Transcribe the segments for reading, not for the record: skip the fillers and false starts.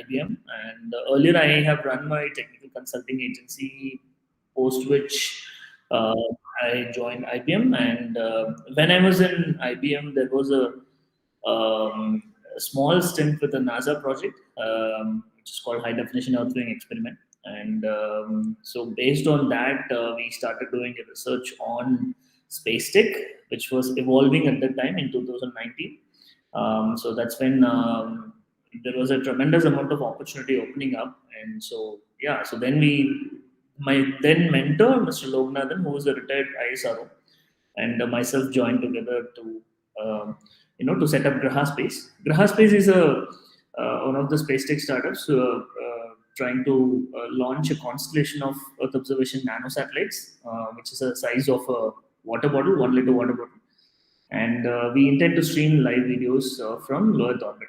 IBM, and earlier I have run my technical consulting agency, post which uh, I joined IBM. And when I was in IBM, there was a small stint with a NASA project, which is called High Definition Earth Wing Experiment. And so, based on that, we started doing a research on space tech, which was evolving at that time in 2019. So that's when there was a tremendous amount of opportunity opening up, and so yeah, so then my then mentor, Mr. Loganathan, who was a retired ISRO, and myself joined together to to set up Grahaa Space. Grahaa Space is a one of the space tech startups trying to launch a constellation of Earth observation nano satellites, which is a size of a water bottle, 1 liter water bottle, and we intend to stream live videos from low Earth orbit.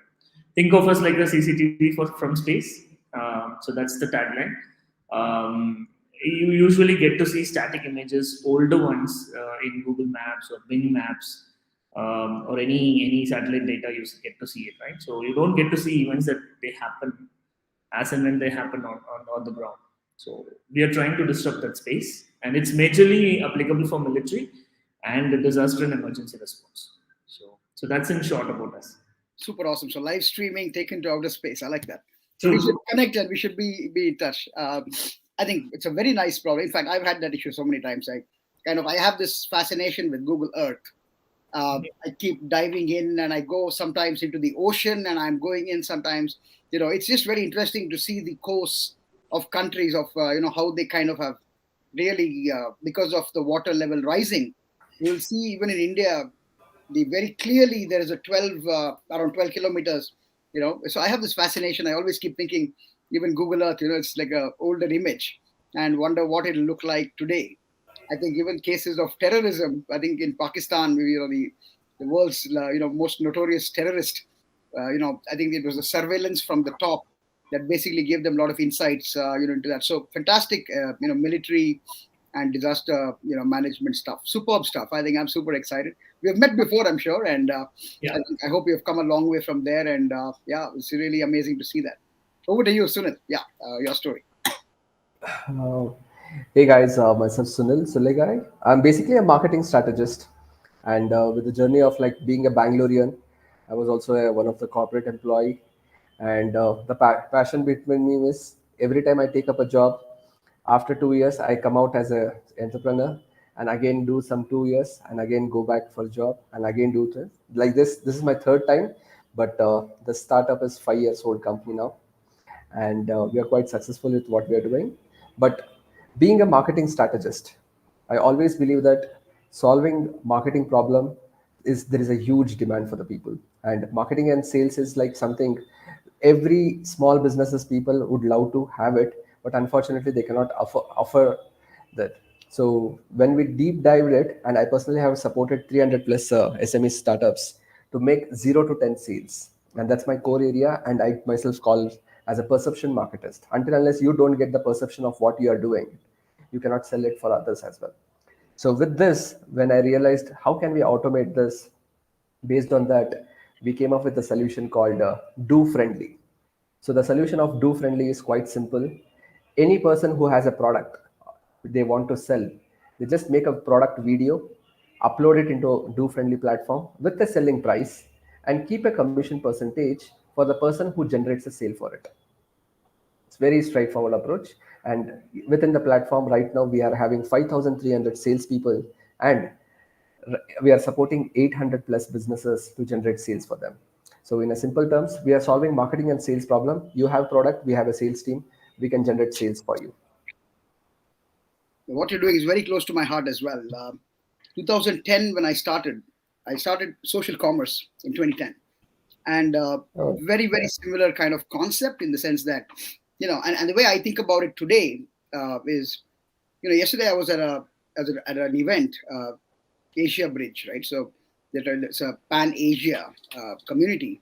Think of us like a CCTV from space. So that's the tagline. You usually get to see static images, older ones in Google Maps or Bing Maps, or any satellite data. You get to see it, right? So you don't get to see events that they happen as and when they happen on the ground. So we are trying to disrupt that space, and it's majorly applicable for military and disaster and emergency response. So that's in short about us. Super awesome. So live streaming taken to outer space. I like that. So we should connect and we should be in touch. I think it's a very nice problem. In fact, I've had that issue so many times. I have this fascination with Google Earth. I keep diving in, and I go sometimes into the ocean, and I'm going in sometimes. It's just very interesting to see the course of countries of how they kind of have really because of the water level rising. You'll see even in India, very clearly there is a around 12 kilometers. So I have this fascination. I always keep thinking, even Google Earth, it's like a older image, and wonder what it'll look like today. I think even cases of terrorism, I think in Pakistan, the world's most notorious terrorist, I think it was the surveillance from the top that basically gave them a lot of insights into that. So fantastic military and disaster management stuff, superb stuff. I think I'm super excited. We have met before, I'm sure, and I hope you have come a long way from there. And it's really amazing to see that. Over to you, Sunil. Your story. Hey guys, myself Sunil Sulegai. I'm basically a marketing strategist, and with the journey of being a Bangalorean, I was also one of the corporate employee, and the passion between me is every time I take up a job, after 2 years I come out as a entrepreneur, and again do some 2 years, and again go back for a job, and again do this. Like this is my third time, but the startup is 5 years old company now, and we are quite successful with what we are doing. But being a marketing strategist, I always believe that solving marketing problem there is a huge demand for the people, and marketing and sales is like something every small businesses people would love to have it, but unfortunately they cannot offer that. So when we deep dived it, and I personally have supported 300 plus SME startups to make 0 to 10 sales, and that's my core area, and I myself call as a perception marketist. Until unless you don't get the perception of what you are doing, you cannot sell it for others as well. So with this, when I realized how can we automate this, based on that, we came up with a solution called Do Friendly. So the solution of Do Friendly is quite simple. Any person who has a product they want to sell, they just make a product video, upload it into Do Friendly platform with the selling price, and keep a commission percentage for the person who generates a sale for it. It's very straightforward approach. And within the platform right now, we are having 5,300 salespeople, and we are supporting 800 plus businesses to generate sales for them. So in a simple terms, we are solving marketing and sales problem. You have product, we have a sales team, we can generate sales for you. What you're doing is very close to my heart as well. 2010, when I started social commerce in 2010. And very, very similar kind of concept, in the sense that, and the way I think about it today is, yesterday I was at an event, Asia Bridge, right? So it's a Pan-Asia community.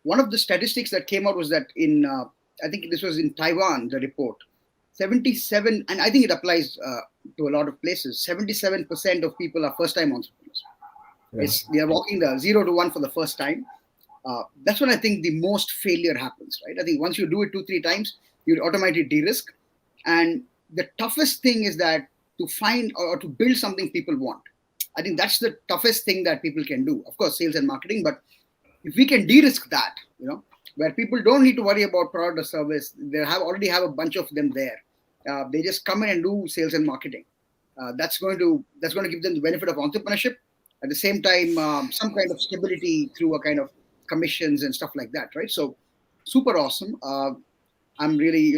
One of the statistics that came out was that in, I think this was in Taiwan, the report, 77, and I think it applies to a lot of places, 77% of people are first-time entrepreneurs. Yeah. They are walking the 0 to 1 for the first time. That's when I think the most failure happens, right? I think once you do it 2-3 times, you automatically de-risk. And the toughest thing is that to find or to build something people want. I think that's the toughest thing that people can do. Of course, sales and marketing, but if we can de-risk that, where people don't need to worry about product or service, they already have a bunch of them there. They just come in and do sales and marketing. That's going to give them the benefit of entrepreneurship. At the same time, some kind of stability through a kind of commissions and stuff like that, right? So, super awesome. I'm really,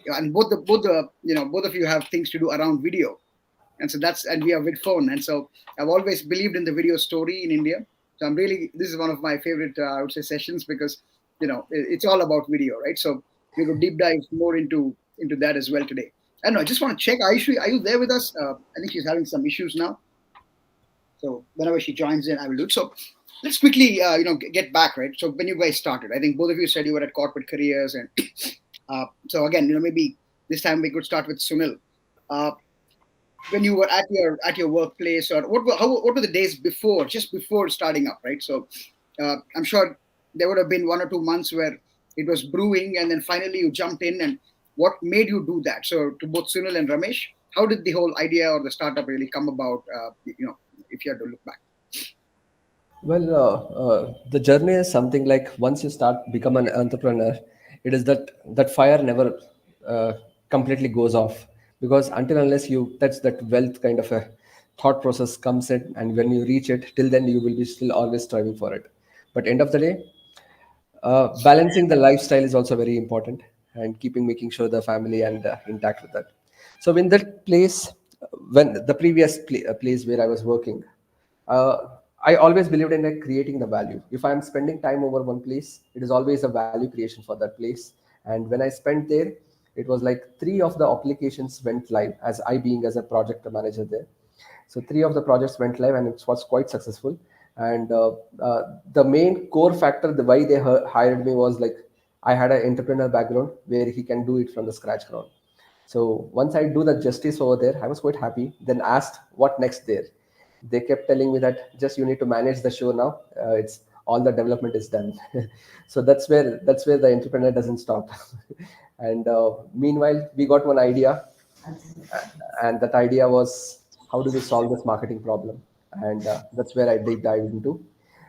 and both of you have things to do around video, and so and we are Vidphone, and so I've always believed in the video story in India. So this is one of my favorite, I would say, sessions because it's all about video, right? So we will deep dive more into that as well today. I don't know. I just want to check, Ayushree, are you there with us? I think she's having some issues now. So whenever she joins in, I will do it. So let's quickly, get back, right? So when you guys started, I think both of you said you were at corporate careers, and so again, maybe this time we could start with Sunil. When you were at your workplace, or what were the days just before starting up, right? So I'm sure there would have been 1 or 2 months where it was brewing, and then finally you jumped in. And what made you do that? So to both Sunil and Ramesh, how did the whole idea or the startup really come about? If you had to look back. Well, the journey is something like once you start become an entrepreneur, it is that fire never completely goes off, because until unless you touch that wealth kind of a thought process comes in, and when you reach it, till then you will be still always striving for it. But end of the day, balancing the lifestyle is also very important, and making sure the family and intact with that. So in that place, when the previous place where I was working, uh, I always believed in like creating the value. If I'm spending time over one place, it is always a value creation for that place. And when I spent there, it was like 3 of the applications went live, as I being as a project manager there. So 3 of the projects went live, and it was quite successful. And the main core factor, the why they hired me, was like I had an entrepreneur background where he can do it from the scratch ground. So once I do the justice over there, I was quite happy. Then asked what next there. They kept telling me that just you need to manage the show now. It's all the development is done. So that's where the entrepreneur doesn't stop. And meanwhile, we got one idea, and that idea was how do we solve this marketing problem. And that's where I deep dive into.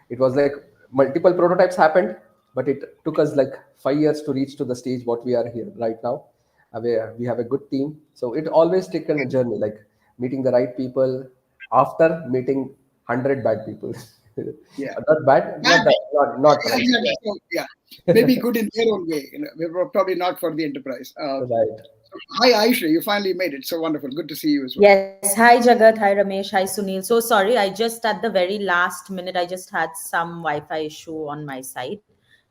It was like multiple prototypes happened, but it took us like 5 years to reach to the stage what we are here right now. We have a good team, so it always taken a journey, like meeting the right people after meeting 100 bad people. Yeah. Not bad, not Yeah, right. exactly. So, yeah, maybe good in their own way. We were probably not for the enterprise. Right. Hi, Ayushree, you finally made it. So wonderful. Good to see you as well. Yes. Hi, Jagat. Hi, Ramesh. Hi, Sunil. So sorry, I just at the very last minute, I just had some Wi-Fi issue on my side.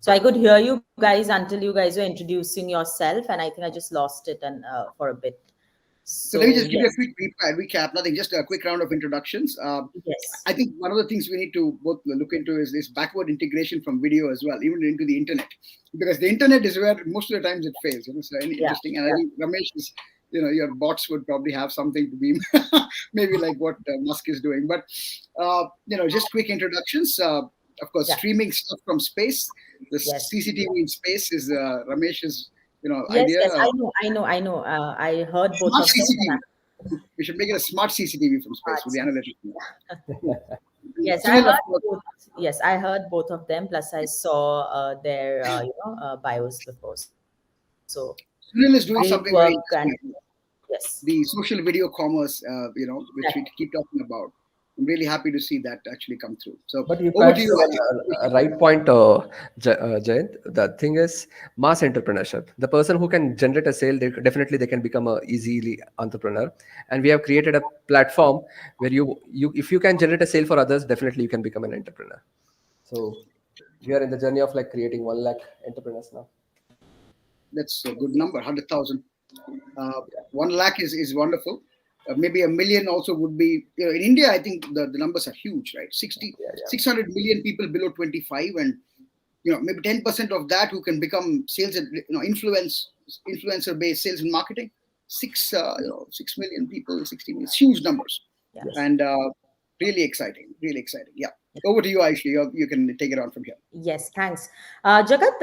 So I could hear you guys until you guys were introducing yourself, and I think I just lost it and for a bit. So let me just give you a quick recap. Nothing, just a quick round of introductions. Yes. I think one of the things we need to both look into is this backward integration from video as well, even into the internet, because the internet is where most of the times it fails. So interesting. And I think Ramesh is, your bots would probably have something to be maybe like what Musk is doing. But just quick introductions. Of course, streaming stuff from space. The CCTV in space is Ramesh's idea. Yes, I know. I heard both Smart of CCTV. them. We should make it a smart CCTV from space with the analytics. Yes, I heard both of them. Plus, I saw their bios before. So Sunil is doing something very interesting. Yes, the social video commerce, which we keep talking about. I'm really happy to see that actually come through. So, But you over catch to you. a right point, Jayant. The thing is mass entrepreneurship. The person who can generate a sale, they can become a easily entrepreneur. And we have created a platform where you if you can generate a sale for others, definitely you can become an entrepreneur. So we are in the journey of like creating 1 lakh entrepreneurs now. That's a good number, 100,000. 1 lakh is wonderful. Maybe 1 million also would be, in India, I think the numbers are huge, right? 600 million people below 25, and maybe 10% of that who can become sales and influencer based sales and marketing. 6 million people, 60 million, huge numbers. Yes. And Really exciting. Really exciting. Yeah. Over to you, Ayushree. You can take it on from here. Yes, thanks. Jagat,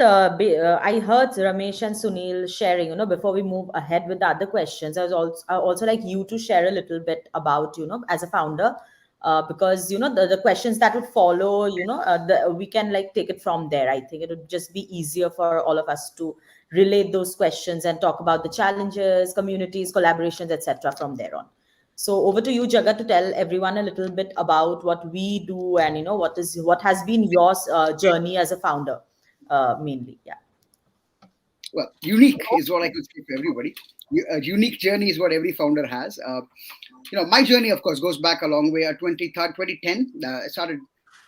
I heard Ramesh and Sunil sharing, before we move ahead with the other questions, I also like you to share a little bit about, as a founder, because, the questions that would follow, we can like take it from there. I think it would just be easier for all of us to relate those questions and talk about the challenges, communities, collaborations, etc. from there on. So over to you, Jagat, to tell everyone a little bit about what we do and what has been your journey as a founder, mainly. Yeah. Well, unique is what I could say for everybody. A unique journey is what every founder has. My journey, of course, goes back a long way. 2010, I started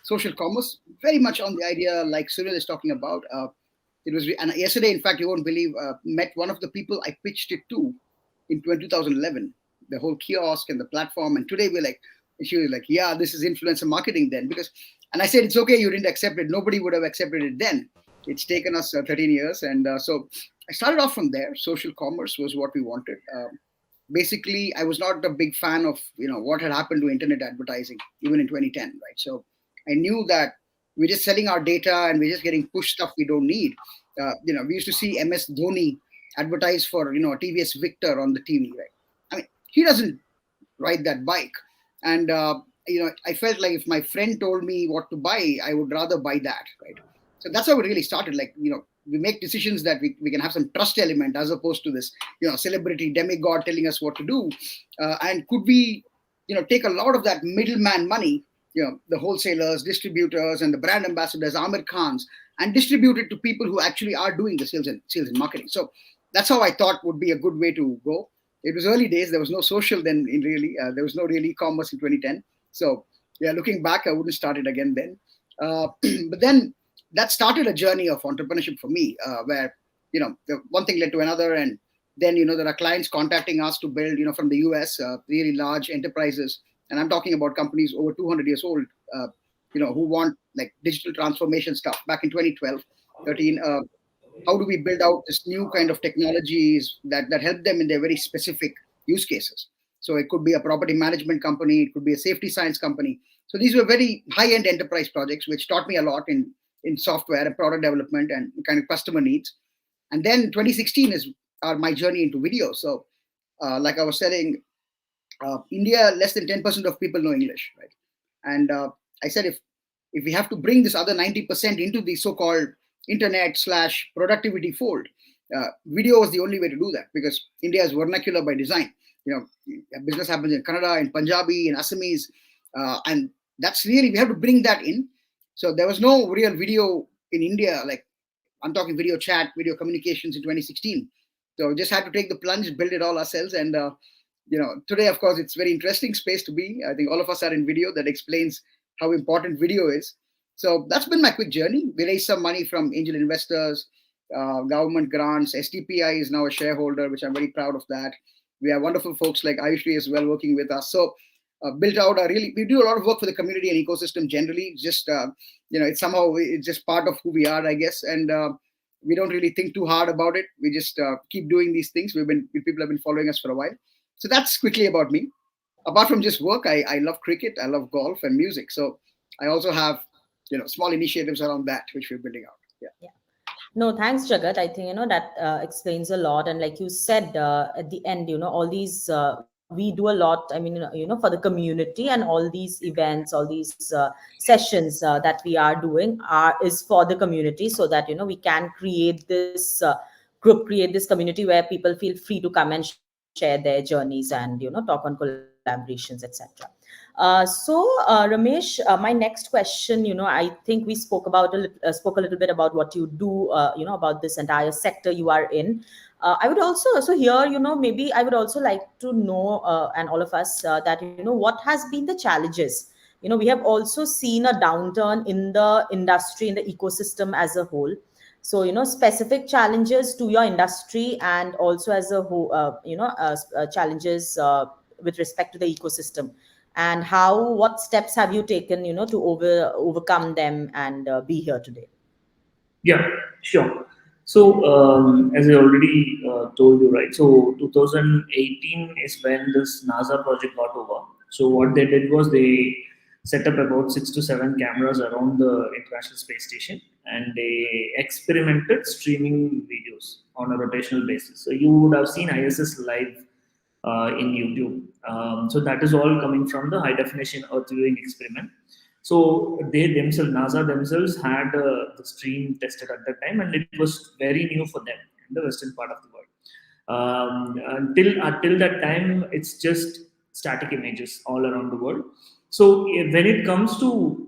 social commerce, very much on the idea like Sunil is talking about. It was, and yesterday, in fact, you won't believe, met one of the people I pitched it to in 2011. The whole kiosk and the platform, and today she was like, yeah, this is influencer marketing then, and I said, it's okay, you didn't accept it. Nobody would have accepted it then. It's taken us 13 years, and so I started off from there. Social commerce was what we wanted. Basically, I was not a big fan of what had happened to internet advertising even in 2010, right? So I knew that we're just selling our data and we're just getting push stuff we don't need. We used to see MS Dhoni advertise for TVS Victor on the TV, right? I mean, he doesn't ride that bike, and I felt like if my friend told me what to buy, I would rather buy that, right? So that's how it really started. Like, we make decisions that we can have some trust element as opposed to this, celebrity demigod telling us what to do. And could we, take a lot of that middleman money, the wholesalers, distributors, and the brand ambassadors, Amir Khans, and distribute it to people who actually are doing the sales and marketing. So that's how I thought would be a good way to go. It was early days. There was no social then, there was no real e-commerce in 2010. So yeah, looking back, I wouldn't start it again then. But then that started a journey of entrepreneurship for me, where the one thing led to another, and then there are clients contacting us to build from the US, really large enterprises, and I'm talking about companies over 200 years old, who want like digital transformation stuff. Back in 2012, 13, how do we build out this new kind of technologies that help them in their very specific use cases? So it could be a property management company, it could be a safety science company. So these were very high-end enterprise projects, which taught me a lot in software and product development and kind of customer needs. And then 2016 is my journey into video. So like I was saying, India, less than 10% of people know English, right? And I said, if we have to bring this other 90% into the so-called internet/productivity fold, video was the only way to do that, because India is vernacular by design. Business happens in Kannada, in Punjabi, in Assamese, and that's really, we have to bring that in. So there was no real video in India, like I'm talking video chat, video communications in 2016. So we just had to take the plunge, build it all ourselves. And, today, of course, it's a very interesting space to be. I think all of us are in video. That explains how important video is. So that's been my quick journey. We raised some money from angel investors, government grants. STPI is now a shareholder, which I'm very proud of that. We have wonderful folks like Ayushree as well working with us. So built out we do a lot of work for the community and ecosystem generally. Just, it's just part of who we are, I guess. And we don't really think too hard about it. We just keep doing these things. People have been following us for a while. So that's quickly about me. Apart from just work, I love cricket, I love golf and music. So I also have, small initiatives around that, which we're building out. Yeah. No, thanks, Jagat. I think, that explains a lot. And like you said, at the end, all these, we do a lot, I mean, for the community, and all these events, all these sessions that we are doing is for the community, so that, we can create this group, create this community where people feel free to come and share their journeys and, talk on collaborations, etc. Ramesh, my next question, I think we spoke a little bit about what you do, about this entire sector you are in. I would also here, maybe I would also like to know, and all of us, that, what has been the challenges? We have also seen a downturn in the industry, in the ecosystem as a whole. So, specific challenges to your industry, and also as a whole, challenges with respect to the ecosystem, and what steps have you taken, to overcome them and be here today? Yeah, sure. So, as I already told you, right? So, 2018 is when this NASA project got over. So, what they did was they set up about 6 to 7 cameras around the International Space Station, and they experimented streaming videos on a rotational basis. So you would have seen ISS live in YouTube. So that is all coming from the high definition Earth viewing experiment. So they themselves, NASA themselves, had the stream tested at that time, and it was very new for them in the western part of the world. Until that time, it's just static images all around the world. So when it comes to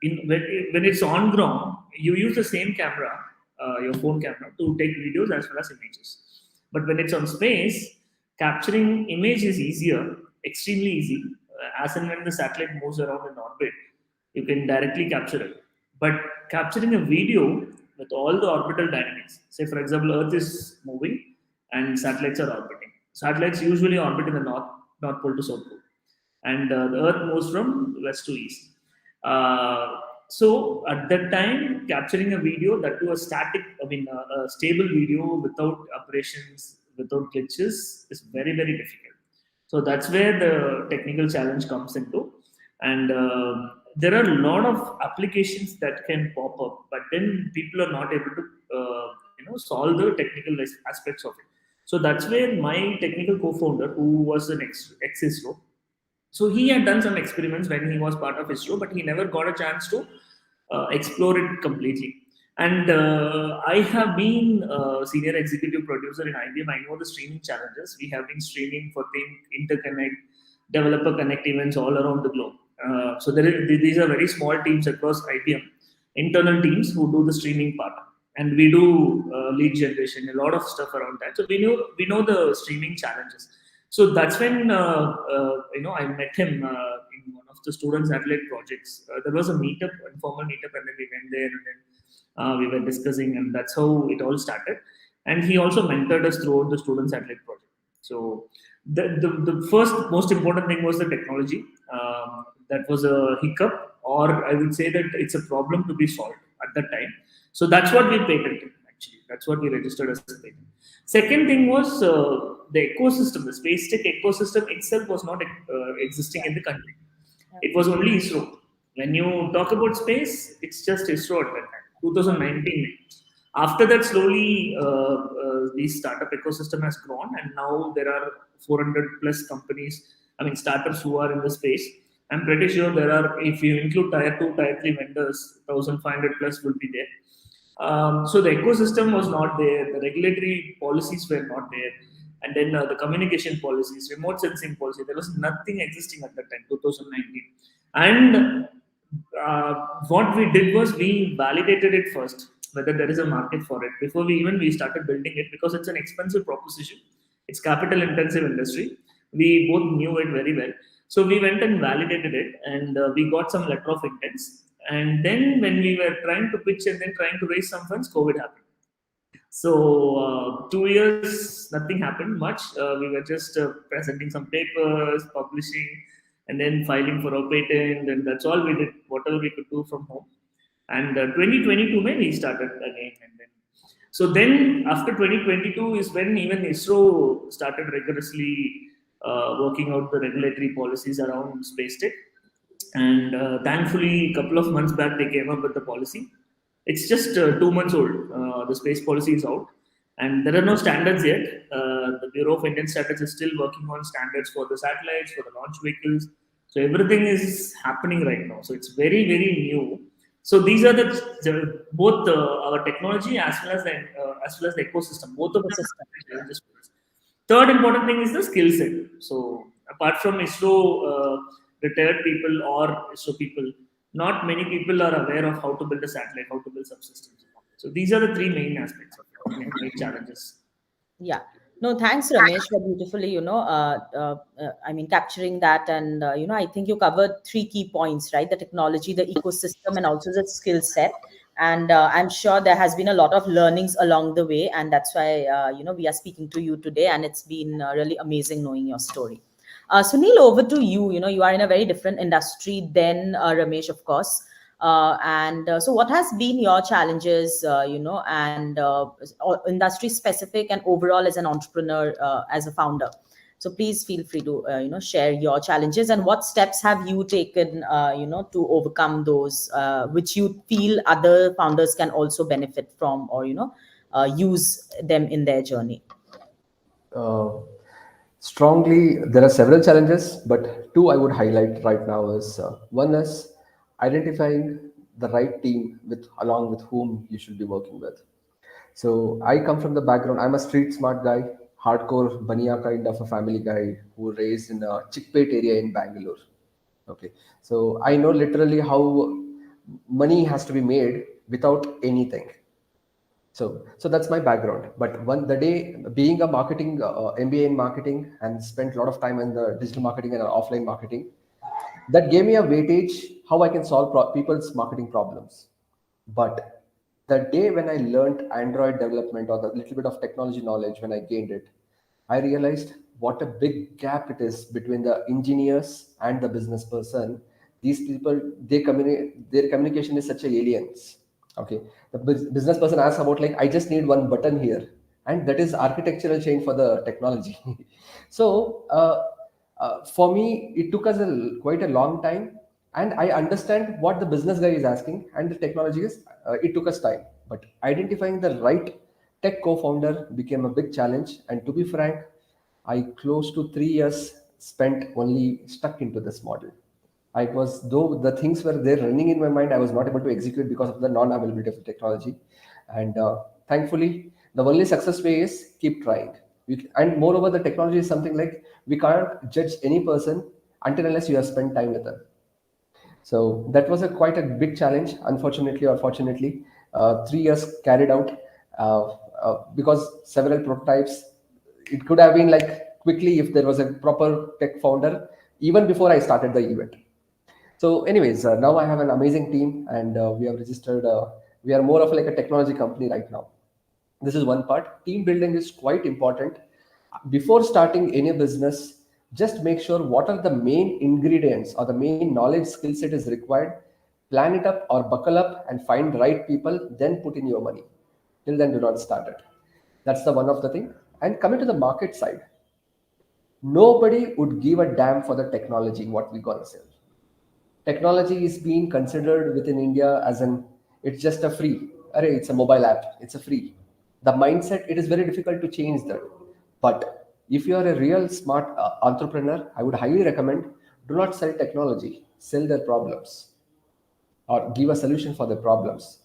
when it's on ground, you use the same camera, your phone camera, to take videos as well as images. But when it's on space, capturing image is easier, extremely easy. As and when the satellite moves around in orbit, you can directly capture it. But capturing a video with all the orbital dynamics, say for example, Earth is moving and satellites are orbiting. Satellites usually orbit in the north pole to south pole, and the Earth moves from west to east. So at that time, capturing a video, that to a a stable video without aberrations, without glitches, is very, very difficult. So that's where the technical challenge comes into, and there are a lot of applications that can pop up, but then people are not able to solve the technical aspects of it. So that's where my technical co-founder, who was an ex-ISRO, so he had done some experiments when he was part of ISRO, but he never got a chance to explore it completely. And I have been a senior executive producer in IBM. I know the streaming challenges. We have been streaming for interconnect, developer connect events all around the globe. So these are very small teams across IBM, internal teams who do the streaming part, and we do lead generation, a lot of stuff around that. So we know the streaming challenges. So that's when I met him in one of the student satellite projects. There was a meetup, informal meetup, and then we went there, and then we were discussing, and that's how it all started. And he also mentored us throughout the student satellite project. So the first most important thing was the technology. That was a hiccup, or I would say that it's a problem to be solved at that time. So that's what we patented, actually. That's what we registered as a patent. Second thing was the ecosystem. The space tech ecosystem itself was not existing in the country. It was only ISRO. When you talk about space, it's just ISRO at that time, 2019. After that, slowly the startup ecosystem has grown, and now there are 400 plus companies, startups who are in the space. I'm pretty sure there are, if you include tier 2, tier 3 vendors, 1,500 plus will be there. So the ecosystem was not there, the regulatory policies were not there, and then the communication policies, remote sensing policy, there was nothing existing at that time, 2019. And what we did was we validated it first, whether there is a market for it, before we started building it, because it's an expensive proposition. It's capital intensive industry. We both knew it very well. So we went and validated it, and we got some letter of intents. And then when we were trying to pitch and then trying to raise some funds, COVID happened. So 2 years, nothing happened much. We were just presenting some papers, publishing, and then filing for a patent, and that's all we did, whatever we could do from home. And 2022, when we started again, and then after 2022 is when even ISRO started rigorously working out the regulatory policies around space tech. And thankfully, a couple of months back, they came up with the policy. It's just 2 months old. The space policy is out, and there are no standards yet. The Bureau of Indian Standards is still working on standards for the satellites, for the launch vehicles. So everything is happening right now. So it's very, very new. So these are both our technology as well as the ecosystem. Both of them. Third important thing is the skill set. So apart from ISRO retired people or ISRO people, not many people are aware of how to build a satellite, how to build subsystems. So these are the three main aspects of it, main challenges. Yeah. No, thanks, Ramesh, for beautifully, capturing that. And, I think you covered three key points, right? The technology, the ecosystem, and also the skill set. And I'm sure there has been a lot of learnings along the way. And that's why, we are speaking to you today. And it's been really amazing knowing your story. Sunil, over to you. You are in a very different industry than Ramesh, of course. So what has been your challenges, and industry specific and overall as an entrepreneur, as a founder? So please feel free to share your challenges and what steps have you taken to overcome those, which you feel other founders can also benefit from, or use them in their journey. Uh, Strongly, there are several challenges, but two I would highlight right now is one is identifying the right team with along with whom you should be working with. So I come from the background. I'm a street smart guy, hardcore Baniya kind of a family guy who raised in a Chickpet area in Bangalore. Okay, so I know literally how money has to be made without anything. So that's my background. But one the day being a marketing MBA in marketing and spent a lot of time in the digital marketing and offline marketing, that gave me a weightage how I can solve people's marketing problems. But the day when I learned Android development or the little bit of technology knowledge when I gained it, I realized what a big gap it is between the engineers and the business person. These people, their communication is such a aliens. Okay, the business person asks about like I just need one button here, and that is architectural change for the technology. So for me, it took us quite a long time, and I understand what the business guy is asking, and the technology is. It took us time, but identifying the right tech co-founder became a big challenge. And to be frank, I close to 3 years spent only stuck into this model. I was though the things were there running in my mind, I was not able to execute because of the non-availability of the technology. And thankfully, the only success way is keep trying. And moreover, the technology is something like we can't judge any person until unless you have spent time with them. So that was a quite a big challenge. Unfortunately or fortunately, 3 years carried out because several prototypes. It could have been like quickly if there was a proper tech founder even before I started the event. So, anyways, now I have an amazing team, and we have registered. We are more of like a technology company right now. This is one part. Team building is quite important. Before starting any business, just make sure what are the main ingredients or the main knowledge skill set is required. Plan it up or buckle up and find the right people. Then put in your money. Till then, do not start it. That's the one of the thing. And coming to the market side, nobody would give a damn for the technology what we gonna sell. Technology is being considered within India as an it's just a free. Array, it's a mobile app. It's a free. The mindset it is very difficult to change that. But if you are a real smart entrepreneur, I would highly recommend do not sell technology. Sell their problems or give a solution for their problems.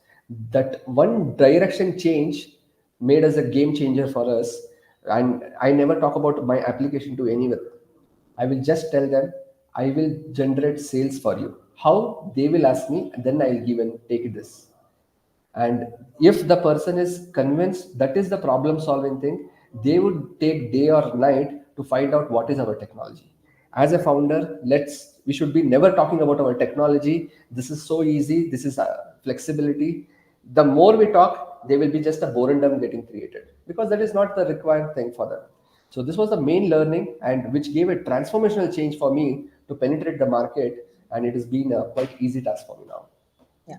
That one direction change made us a game changer for us. And I never talk about my application to anyone. I will just tell them I will generate sales for you. How they will ask me, and then I'll give and take this. And if the person is convinced that is the problem solving thing, they would take day or night to find out what is our technology. As a founder, we should be never talking about our technology. This is so easy. This is flexibility. The more we talk, there will be just a boredom getting created because that is not the required thing for them. So this was the main learning, and which gave a transformational change for me to penetrate the market, and it has been a quite easy task for me now. Yeah.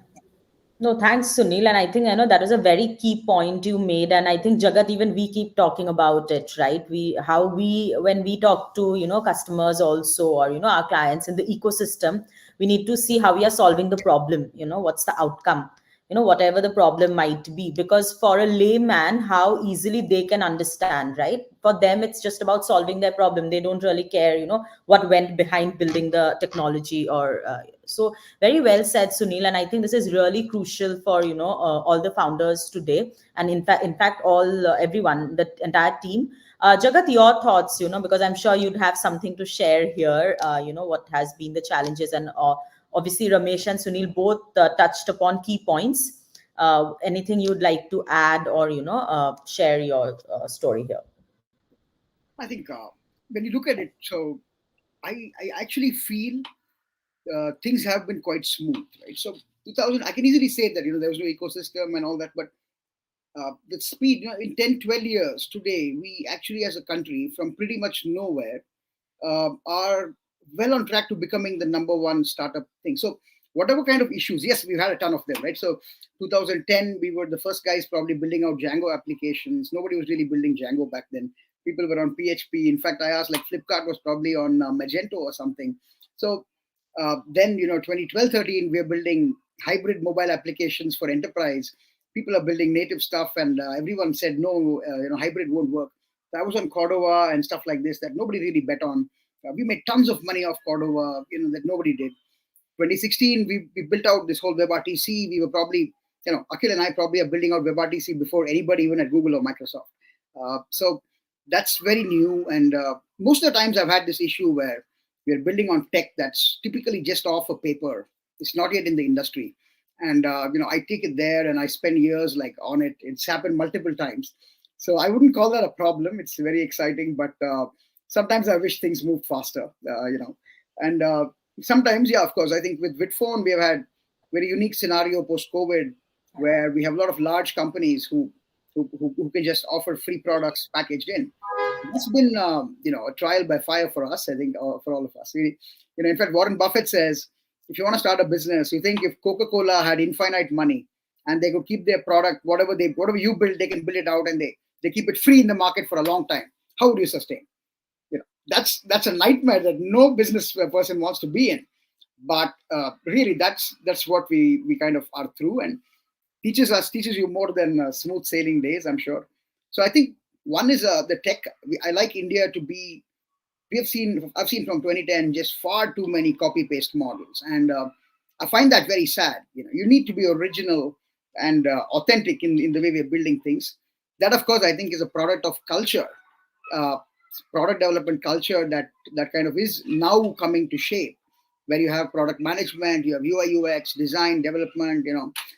No, thanks, Sunil. And I think I know that is a very key point you made. And I think Jagat, even we keep talking about it, right? When we talk to, customers also, or, our clients in the ecosystem, we need to see how we are solving the problem, what's the outcome, whatever the problem might be. Because for a layman, how easily they can understand, right? For them, it's just about solving their problem. They don't really care, what went behind building the technology or so. Very well said, Sunil. And I think this is really crucial for all the founders today, and in fact, all everyone, the entire team. Jagat, your thoughts, because I'm sure you'd have something to share here. What has been the challenges, and obviously Ramesh and Sunil both touched upon key points. Anything you'd like to add, or share your story here? I think when you look at it, so I actually feel things have been quite smooth, right? So 2000, I can easily say that there was no ecosystem and all that, but the speed, in 10, 12 years today, we actually as a country from pretty much nowhere are well on track to becoming the number one startup thing. So whatever kind of issues, yes, we've had a ton of them, right? So 2010, we were the first guys probably building out Django applications. Nobody was really building Django back then. people were on PHP. In fact, I asked, like, Flipkart was probably on Magento or something. So then, 2012, 13, we're building hybrid mobile applications for enterprise. People are building native stuff, and everyone said, no, hybrid won't work. So I was on Cordova and stuff like this that nobody really bet on. We made tons of money off Cordova, that nobody did. 2016, we built out this whole WebRTC. We were probably, Akhil and I probably are building out WebRTC before anybody, even at Google or Microsoft. So that's very new. And most of the times I've had this issue where we're building on tech that's typically just off a paper. It's not yet in the industry. And, I take it there and I spend years on it. It's happened multiple times. So I wouldn't call that a problem. It's very exciting, but sometimes I wish things moved faster, and sometimes, yeah, of course, I think with Vidphone, we have had very unique scenario post-COVID where we have a lot of large companies who can just offer free products packaged in. It's been, a trial by fire for us, I think, for all of us. In fact, Warren Buffett says, if you want to start a business, you think if Coca-Cola had infinite money and they could keep their product, whatever you build, they can build it out and they keep it free in the market for a long time. How would you sustain? That's a nightmare that no business person wants to be in. But really, that's what we kind of are through, and teaches you more than smooth sailing days, I'm sure. So I think one is the tech. I like India to be. I've seen from 2010 just far too many copy paste models, and I find that very sad. You need to be original and authentic in the way we're building things. That, of course, I think is a product of culture. Product development culture that kind of is now coming to shape, where you have product management, you have UI UX, design, development,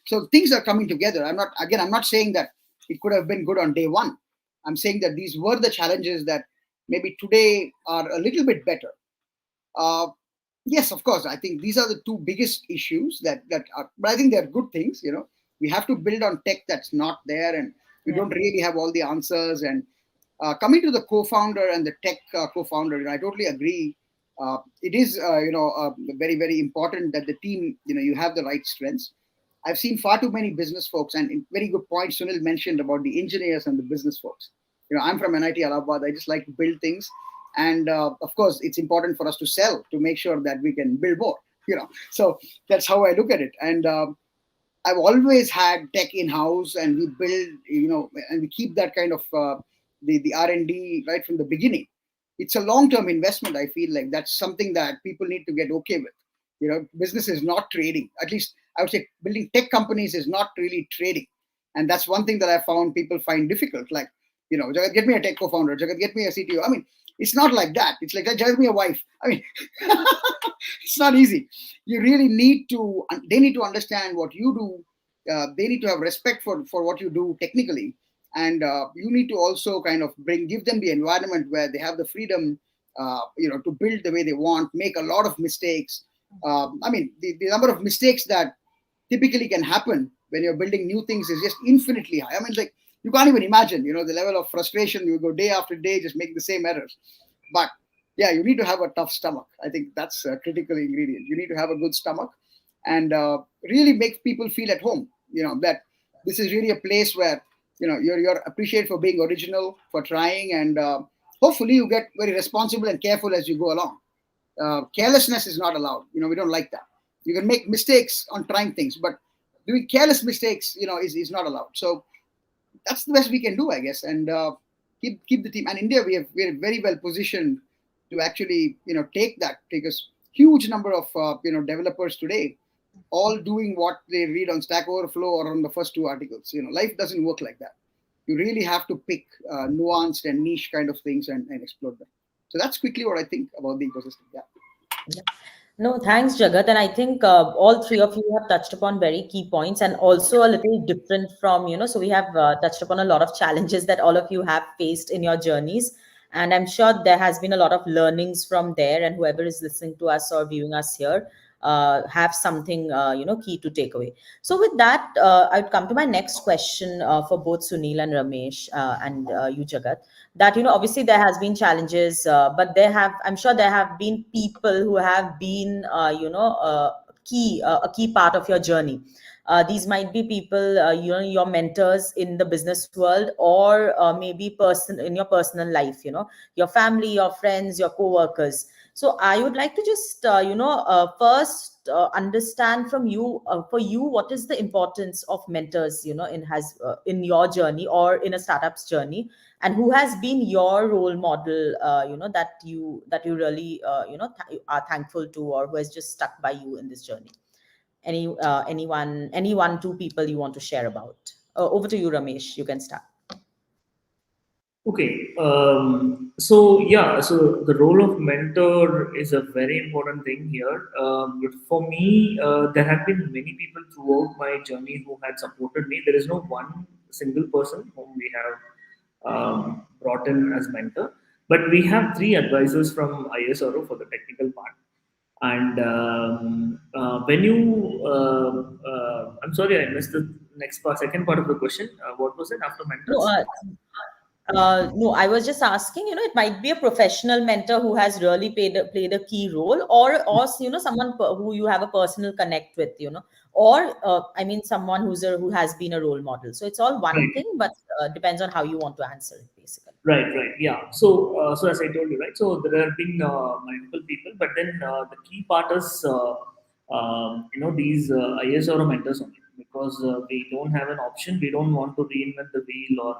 so things are coming together. I'm not saying that it could have been good on day one. I'm saying that these were the challenges that maybe today are a little bit better. Yes, of course, I think these are the two biggest issues that are, but I think they're good things. We have to build on tech that's not there, and we don't really have all the answers. And coming to the co-founder and the tech co-founder, I totally agree. It is, very, very important that the team, you have the right strengths. I've seen far too many business folks, and very good point Sunil mentioned about the engineers and the business folks. I'm from NIT Allahabad. I just like to build things. And of course, it's important for us to sell to make sure that we can build more, So that's how I look at it. And I've always had tech in-house, and we build, and we keep that kind of the R&D right from the beginning. It's a long-term investment. I feel like that's something that people need to get okay with. Business is not trading. At least I would say building tech companies is not really trading. And that's one thing that I found people find difficult. Like, Jagat, get me a tech co-founder. Jagat, get me a CTO. I mean, it's not like that. It's like, Jagat, me a wife. I mean, it's not easy. You really they need to understand what you do. They need to have respect for what you do technically. And you need to also kind of give them the environment where they have the freedom, to build the way they want, make a lot of mistakes. The number of mistakes that typically can happen when you're building new things is just infinitely high. You can't even imagine, the level of frustration. You go day after day, just make the same errors. But yeah, you need to have a tough stomach. I think that's a critical ingredient. You need to have a good stomach and really make people feel at home, that this is really a place where, you're appreciated for being original, for trying, and hopefully you get very responsible and careful as you go along. Carelessness is not allowed. We don't like that. You can make mistakes on trying things, but doing careless mistakes, is not allowed. So that's the best we can do, I guess, and keep the team. And India, we're very well positioned to actually, take that, because huge number of developers today, all doing what they read on Stack Overflow or on the first two articles. Life doesn't work like that. You really have to pick nuanced and niche kind of things and explore them. So that's quickly what I think about the ecosystem. Yeah. No, thanks, Jagat. And I think all three of you have touched upon very key points, and also a little different from, so we have touched upon a lot of challenges that all of you have faced in your journeys. And I'm sure there has been a lot of learnings from there, and whoever is listening to us or viewing us here have something, key to take away. So with that, I would come to my next question for both Sunil and Ramesh and you, Jagat. That, obviously there has been challenges, but I'm sure there have been people who have been, a key part of your journey. These might be people, your mentors in the business world, or maybe person in your personal life, your family, your friends, your co-workers. So I would like to just, first understand from you, for you, what is the importance of mentors, in your journey or in a startup's journey, and who has been your role model, that you really, are thankful to, or who has just stuck by you in this journey? Any one, two people you want to share about? Over to you, Ramesh. You can start. Okay. So the role of mentor is a very important thing here. But for me, there have been many people throughout my journey who had supported me. There is no one single person whom we have brought in as mentor, but we have three advisors from ISRO for the technical part. And when you, I'm sorry, I missed the next part, second part of the question. What was it after No, mentors? no, I was just asking, it might be a professional mentor who has really played a key role, or someone who you have a personal connect with, or I mean, someone who has been a role model. So it's all one Right. thing, but depends on how you want to answer it, basically. Right. Yeah. So as I told you, right. So there have been multiple people, but then the key part is, these ISR mentors only, because we don't have an option. We don't want to reinvent the wheel, or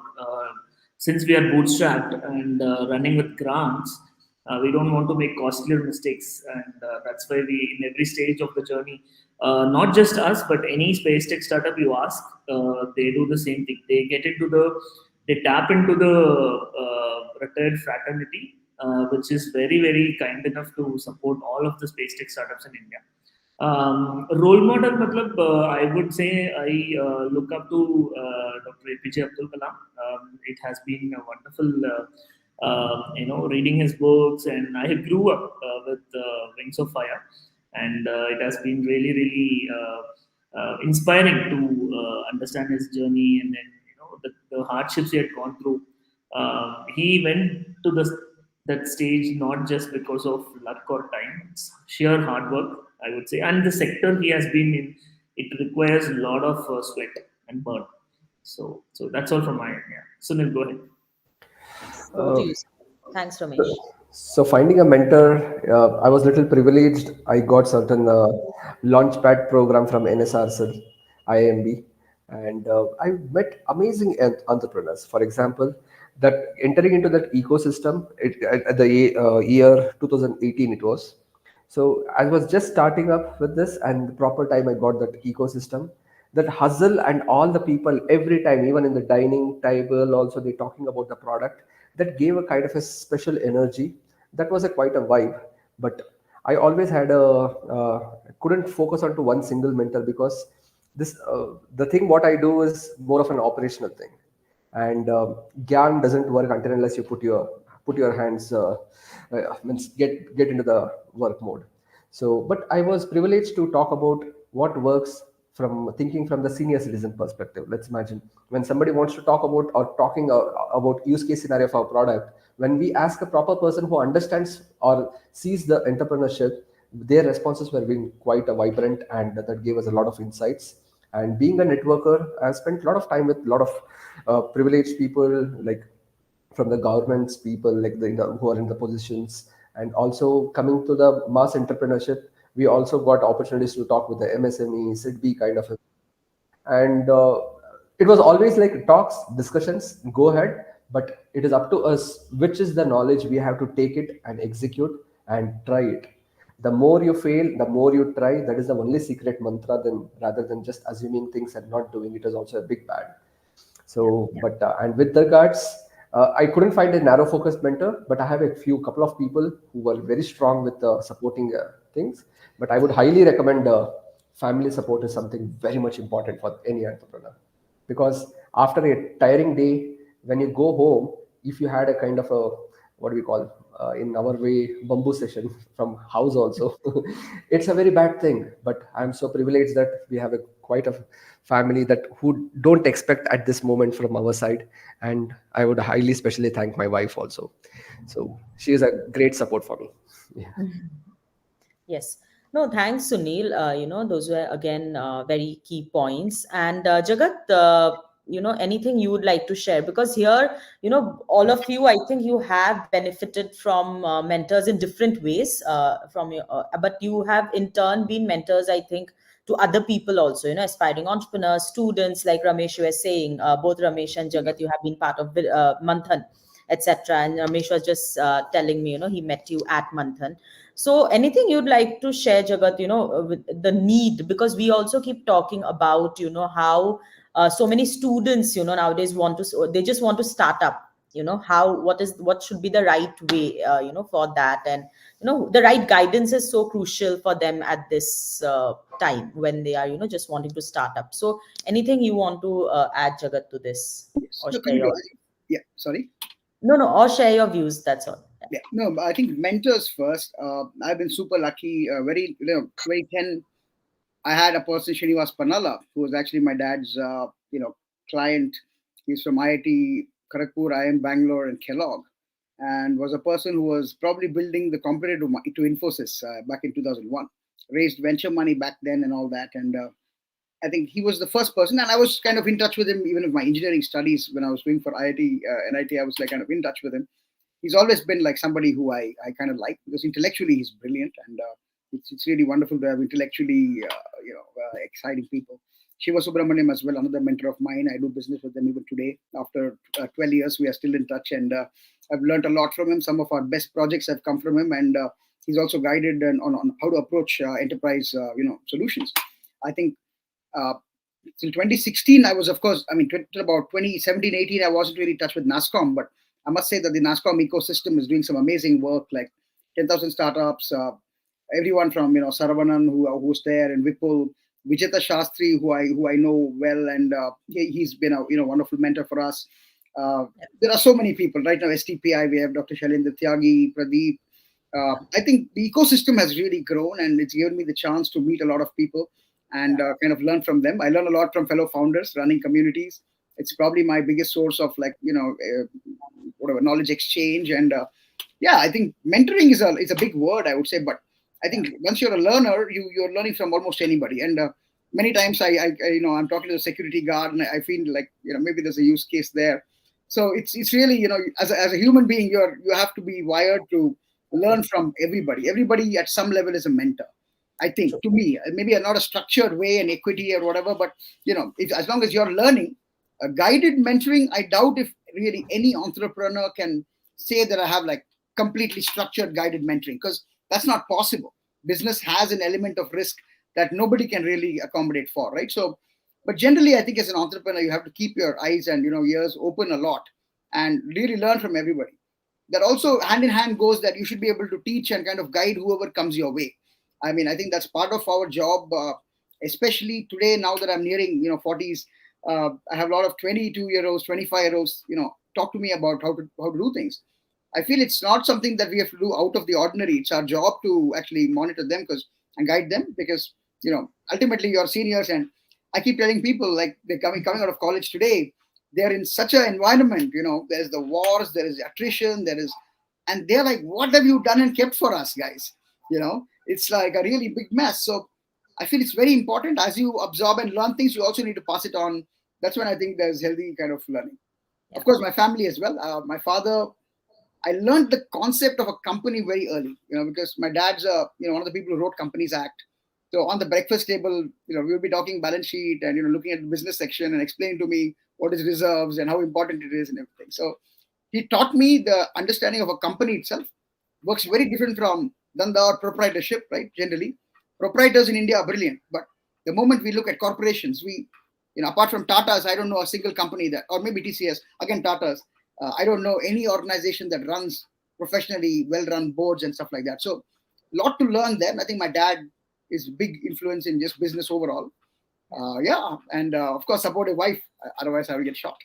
since we are bootstrapped and running with grants, we don't want to make costlier mistakes, and that's why we, in every stage of the journey, not just us, but any space tech startup you ask, they do the same thing. They tap into the retired fraternity, which is very, very kind enough to support all of the space tech startups in India. Role model, matlab, I would say I look up to Dr. APJ Abdul Kalam. It has been a wonderful, reading his books, and I grew up with Wings of Fire, and it has been really, really inspiring to understand his journey, and then the hardships he had gone through. He went to that stage not just because of luck or time; it's sheer hard work, I would say. And the sector he has been in, it requires a lot of sweat and burn. So that's all from my end. Yeah. Sunil, go ahead. Over to Uh, you. Thanks, Ramesh. so finding a mentor, I was little privileged. I got certain launchpad program from NSRCL, IMB, and I met amazing entrepreneurs. For example, that entering into that ecosystem, at the year 2018 it was. So I was just starting up with this, and the proper time I got that ecosystem, that hustle, and all the people every time, even in the dining table, also they talking about the product. That gave a kind of a special energy. That was a quite a vibe. But I always had couldn't focus on to one single mentor, because the thing what I do is more of an operational thing, and gyan doesn't work until unless you put your hands means get into the work mode. So but I was privileged to talk about what works, from thinking from the senior citizen perspective. Let's imagine when somebody wants to talk about, or talking about use case scenario of our product, when we ask a proper person who understands or sees the entrepreneurship, their responses were being quite a vibrant, and that gave us a lot of insights. And being a networker, I spent a lot of time with a lot of privileged people, like from the governments, people like who are in the positions, and also coming to the mass entrepreneurship, we also got opportunities to talk with the MSME, SIDB kind of, and it was always like talks, discussions, go ahead, but it is up to us which is the knowledge we have to take it and execute and try it. The more you fail, the more you try. That is the only secret mantra, then rather than just assuming things and not doing it, is also a big bad. So but and with regards, I couldn't find a narrow focused mentor, but I have a few couple of people who were very strong with supporting things. But I would highly recommend family support is something very much important for any entrepreneur, because after a tiring day, when you go home, if you had a kind of a, what do we call, in our way, bamboo session from house also, it's a very bad thing. But I'm so privileged that we have a quite a family that who don't expect at this moment from our side. And I would highly especially thank my wife also. So she is a great support for me. Yeah. Yes. No, thanks, Sunil. Those were again very key points. And Jagat, anything you would like to share? Because here, all of you, I think you have benefited from mentors in different ways. But you have in turn been mentors, I think, to other people also. Aspiring entrepreneurs, students, like Ramesh, you were saying. Both Ramesh and Jagat, you have been part of Manthan, etc. And Ramesh was just telling me, he met you at Manthan. So anything you'd like to share, Jagat, with the need, because we also keep talking about, how so many students, nowadays they just want to start up, what should be the right way, for that. And, the right guidance is so crucial for them at this time when they are, just wanting to start up. So anything you want to add, Jagat, to this? Yes. Or No, share your, yeah, sorry. no, or share your views, that's all. Yeah, no, I think mentors first. I've been super lucky. 2010, I had a person, Srinivas Panala, who was actually my dad's, client. He's from IIT Kharagpur, IIM Bangalore, and Kellogg, and was a person who was probably building the competitor to Infosys back in 2001. Raised venture money back then and all that, and I think he was the first person, and I was kind of in touch with him even with my engineering studies when I was doing for IIT, NIT. I was like kind of in touch with him. He's always been like somebody who I kind of like, because intellectually he's brilliant, and it's really wonderful to have intellectually exciting people. Shiva Subramaniam as well, another mentor of mine. I do business with them even today. After 12 years, we are still in touch, and I've learned a lot from him. Some of our best projects have come from him, and he's also guided on how to approach enterprise solutions. I think till 2016, I was, of course, till about 2017, 18, I wasn't really in touch with NASSCOM, but I must say that the NASSCOM ecosystem is doing some amazing work, like 10,000 startups, everyone from, Saravanan, who's there, and Vipul, Vijeta Shastri, who I know well, and he's been a wonderful mentor for us. There are so many people right now. STPI, we have Dr. Shailendra Tyagi, Pradeep. I think the ecosystem has really grown, and it's given me the chance to meet a lot of people and kind of learn from them. I learn a lot from fellow founders running communities. It's probably my biggest source of whatever knowledge exchange. And I think mentoring is a big word, I would say, but I think once you're a learner, you're learning from almost anybody. And many times I'm talking to the security guard, and I feel like maybe there's a use case there. So it's really as a human being, you have to be wired to learn from everybody. Everybody at some level is a mentor. I think, to me, maybe not a structured way and equity or whatever, but as long as you're learning, guided mentoring, I doubt if really any entrepreneur can say that I have like completely structured guided mentoring, because that's not possible. Business has an element of risk that nobody can really accommodate for, right? So, but generally, I think as an entrepreneur, you have to keep your eyes and ears open a lot and really learn from everybody. That also hand in hand goes that you should be able to teach and kind of guide whoever comes your way. I think that's part of our job, especially today, now that I'm nearing 40s. I have a lot of 22-year-olds, 25-year-olds, talk to me about how to do things. I feel it's not something that we have to do out of the ordinary. It's our job to actually monitor them and guide them, because ultimately you're seniors. And I keep telling people, like, they're coming out of college today, they're in such an environment. There's the wars, there is attrition, and they're like, what have you done and kept for us, guys? It's like a really big mess. So I feel it's very important, as you absorb and learn things, you also need to pass it on. That's when I think there's healthy kind of learning. Of course, my family as well. My father, I learned the concept of a company very early, because my dad's one of the people who wrote Companies Act. So on the breakfast table, we'll be talking balance sheet and looking at the business section and explaining to me what is reserves and how important it is and everything. So he taught me the understanding of a company itself. Works very different from Danda or proprietorship, right? Generally, proprietors in India are brilliant, but the moment we look at corporations, apart from Tata's, I don't know a single company or maybe TCS, again Tata's, I don't know any organization that runs professionally well-run boards and stuff like that. So a lot to learn there. I think my dad is big influence in just business overall. And of course, support a wife. Otherwise, I will get shocked.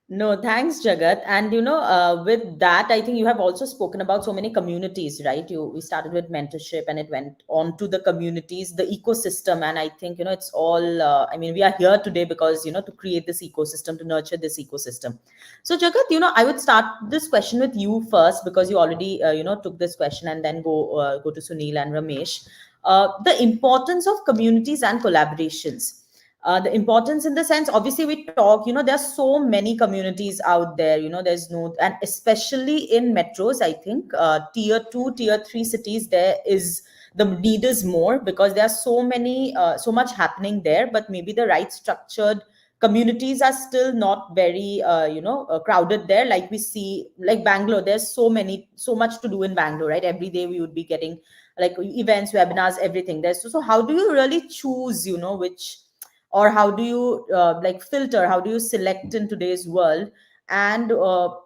No, thanks, Jagat. And with that, I think you have also spoken about so many communities, right? We started with mentorship, and it went on to the communities, the ecosystem, and I think it's all. I mean, we are here today because to create this ecosystem, to nurture this ecosystem. So, Jagat, I would start this question with you first because you already took this question, and then go to Sunil and Ramesh. The importance of communities and collaborations. The importance in the sense, obviously we talk, there's so many communities out there, there's no, and especially in metros, I think tier 2, tier 3 cities, there is the need is more because there are so many so much happening there, but maybe the right structured communities are still not very crowded there, like we see, like Bangalore, there's so much to do in Bangalore, right? Every day we would be getting like events, webinars, everything there's. So how do you really choose which, or how do you like filter, how do you select in today's world? And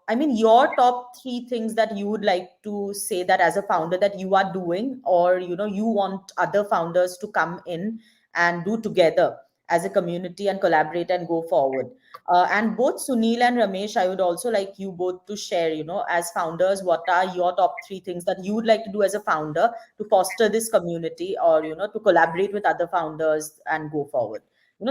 I mean, your top 3 things that you would like to say that as a founder that you are doing, or you want other founders to come in and do together as a community and collaborate and go forward. And both Sunil and Ramesh, I would also like you both to share, as founders, what are your top 3 things that you would like to do as a founder to foster this community, or to collaborate with other founders and go forward.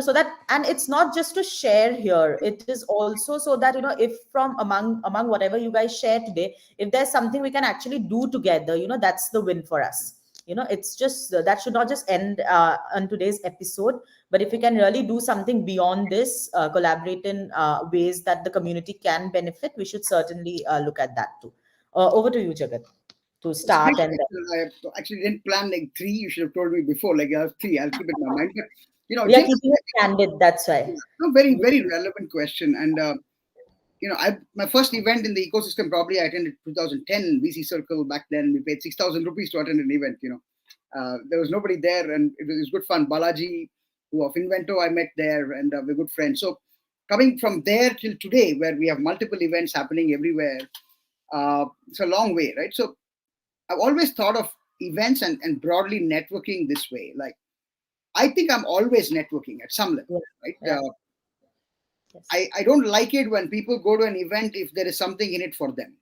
So that, and it's not just to share here, it is also so that if from among whatever you guys share today, if there's something we can actually do together, that's the win for us. It's just that should not just end on today's episode, but if we can really do something beyond this, collaborate in ways that the community can benefit, we should certainly look at that too. Over to you, Jagat, to It's a great start. And question. I actually didn't plan like 3. You should have told me before. Like I have 3. I'll keep it in my mind. But we are just keeping it candid, that's why. a very very relevant question. And my first event in the ecosystem probably I attended 2010 VC Circle. Back then we paid 6,000 rupees to attend an event. There was nobody there, and it was good fun. Balaji, who of Invento, I met there, and we're good friends. So coming from there till today, where we have multiple events happening everywhere, it's a long way, right? So I've always thought of events and broadly networking this way. Like, I think I'm always networking at some level, right? Yeah. Yes. I don't like it when people go to an event if there is something in it for them.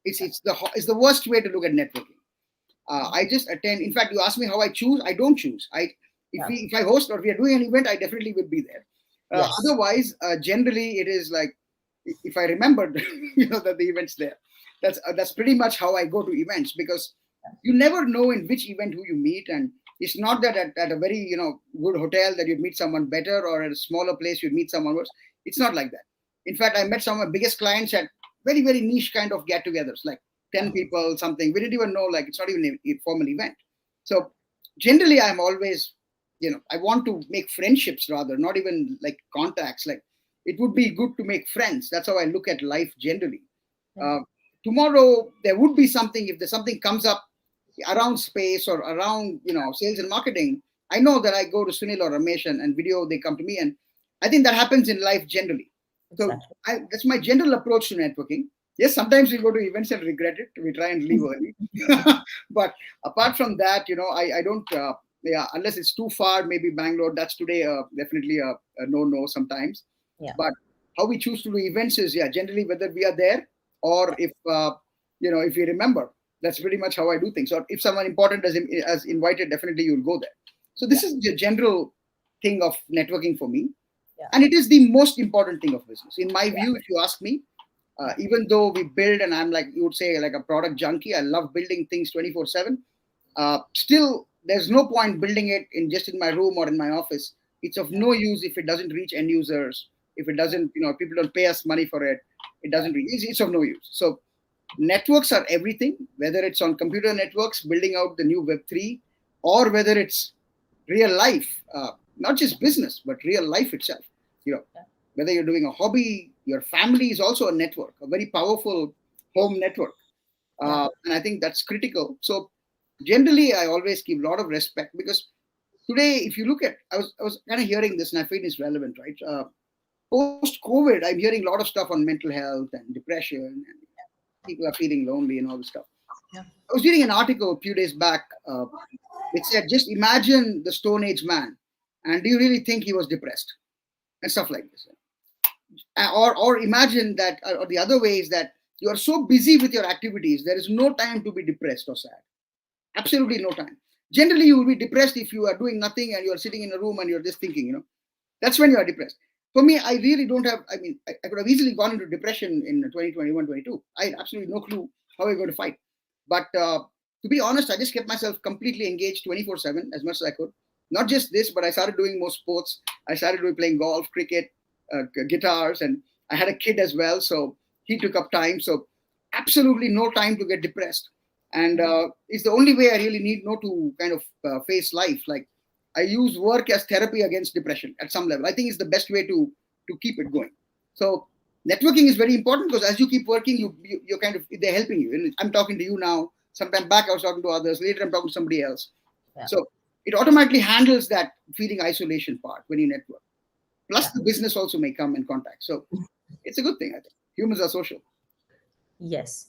It's the worst way to look at networking. I just attend. In fact, you ask me how I choose. I don't choose. If I host or we are doing an event, I definitely will be there. Yes. Otherwise, generally it is like, if I remembered, that the event's there. That's pretty much how I go to events, because you never know in which event who you meet, and it's not that at a very good hotel that you'd meet someone better, or at a smaller place you'd meet someone worse. It's not like that. In fact, I met some of my biggest clients at very very niche kind of get-togethers, like 10 people, something. We didn't even know, like it's not even a formal event. So generally, I'm always, I want to make friendships rather, not even like contacts. Like, it would be good to make friends. That's how I look at life generally. Tomorrow there would be something, if there's something comes up around space or around sales and marketing, I know that I go to Sunil or Ramesh and video, they come to me, and I think that happens in life generally. So that's my general approach to networking. Yes, sometimes we go to events and regret it. We try and leave early. But apart from that, I don't, unless it's too far, maybe Bangalore, that's today definitely a no sometimes. Yeah. But how we choose to do events is, generally whether we are there or if we remember. That's pretty much how I do things. Or if someone important has invited, definitely you'll go there. So this is the general thing of networking for me. Yeah. And it is the most important thing of business. In my view, if you ask me, even though we build, and I'm like, you would say, like a product junkie, I love building things 24/7. Still, there's no point building it in my room or in my office. It's of no use if it doesn't reach end users. If it doesn't, if people don't pay us money for it, it doesn't reach. It's of no use. So networks are everything, whether it's on computer networks, building out the new Web3, or whether it's real life, not just business, but real life itself. Whether you're doing a hobby, your family is also a network, a very powerful home network. And I think that's critical. So generally, I always give a lot of respect, because today, if you look at, I was kind of hearing this, and I feel it's relevant, right? Post-COVID, I'm hearing a lot of stuff on mental health and depression, and people are feeling lonely and all this stuff. Yeah. I was reading an article a few days back. It said, just imagine the Stone Age man, and do you really think he was depressed? And stuff like this. Or imagine that, or the other way is that you are so busy with your activities, there is no time to be depressed or sad. Absolutely no time. Generally, you will be depressed if you are doing nothing and you are sitting in a room and you're just thinking, that's when you are depressed. For me, I really don't have, I could have easily gone into depression in 2021, 22. I had absolutely no clue how I'm going to fight. But to be honest, I just kept myself completely engaged 24/7 as much as I could. Not just this, but I started doing more sports. I started playing golf, cricket, guitars, and I had a kid as well. So he took up time. So absolutely no time to get depressed. And it's the only way I really need to kind of face life. Like, I use work as therapy against depression at some level. I think it's the best way to keep it going. So networking is very important, because as you keep working, you're kind of, they're helping you. And I'm talking to you now. Sometime back I was talking to others. Later I'm talking to somebody else. Yeah. So it automatically handles that feeling isolation part when you network. Plus the business also may come in contact. So it's a good thing, I think. Humans are social. Yes.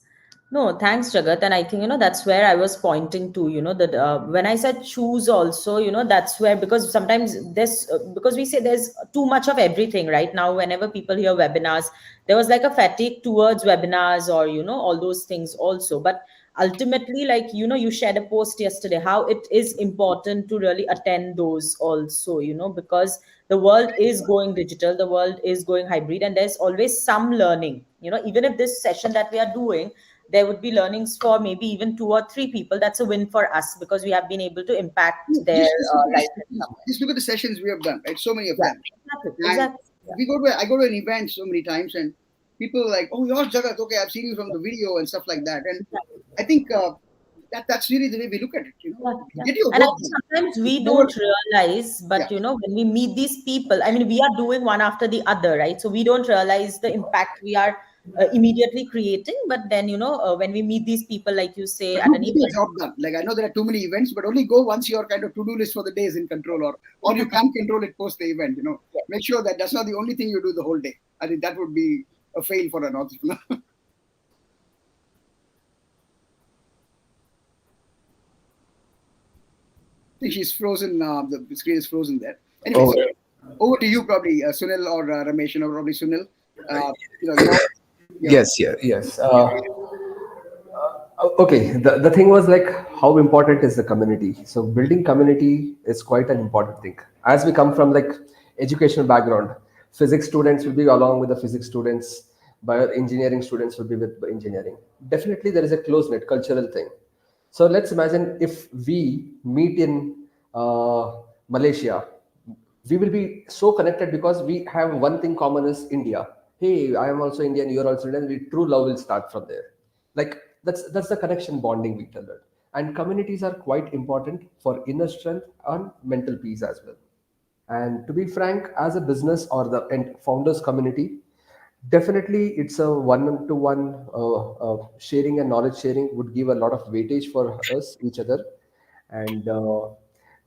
No, thanks, Jagat. And I think, that's where I was pointing to, that when I said choose also, that's where, because sometimes because we say there's too much of everything right now. Whenever people hear webinars, there was like a fatigue towards webinars or, all those things also. But ultimately, like, you shared a post yesterday, how it is important to really attend those also, because the world is going digital, the world is going hybrid, and there's always some learning, even if this session that we are doing, there would be learnings for maybe even 2 or 3 people. That's a win for us, because we have been able to impact their life. Just look at the sessions we have done, right? So many of them. Exactly. I go to an event so many times, and people are like, "Oh, you're Jagat. Okay, I've seen you from the video and stuff like that." And I think that's really the way we look at it. Get your and work sometimes we don't realize, but when we meet these people, we are doing one after the other, right? So we don't realize the impact we are immediately creating. But then when we meet these people, like you say, at an event, job done. Like, I know there are too many events, but only go once your kind of to-do list for the day is in control, or you can't control it post the event. Make sure that that's not the only thing you do the whole day. I think that would be a fail for an entrepreneur. I think she's frozen. The screen is frozen there. Anyway, so over to you, probably Sunil or Ramesh, probably Sunil. Yes. Okay, the thing was like, how important is the community? So building community is quite an important thing. As we come from like educational background, physics students will be along with the physics students, bioengineering students will be with engineering. Definitely there is a close-knit cultural thing. So let's imagine if we meet in Malaysia, we will be so connected because we have one thing common is India. Hey, I am also Indian, you're also Indian. True love will start from there. Like, that's the connection bonding we tell it. And communities are quite important for inner strength and mental peace as well. And to be frank, as a business or the founders community, definitely it's a one-to-one sharing and knowledge sharing would give a lot of weightage for us, each other. And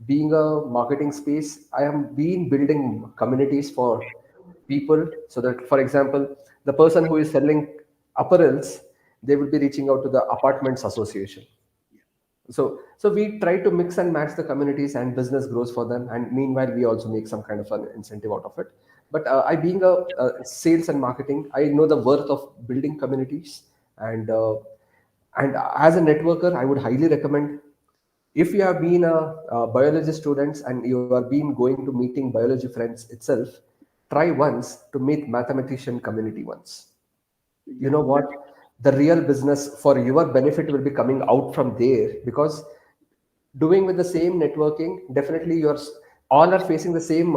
being a marketing space, I am been building communities for people, so that, for example, the person who is selling apparels, they will be reaching out to the apartments association. So we try to mix and match the communities, and business grows for them, and meanwhile we also make some kind of an incentive out of it. But I being a sales and marketing, I know the worth of building communities. And as a networker, I would highly recommend, if you have been a biology students and you have been going to meeting biology friends itself, try once to meet mathematician community once. You know what, the real business for your benefit will be coming out from there, because doing with the same networking, definitely all are facing the same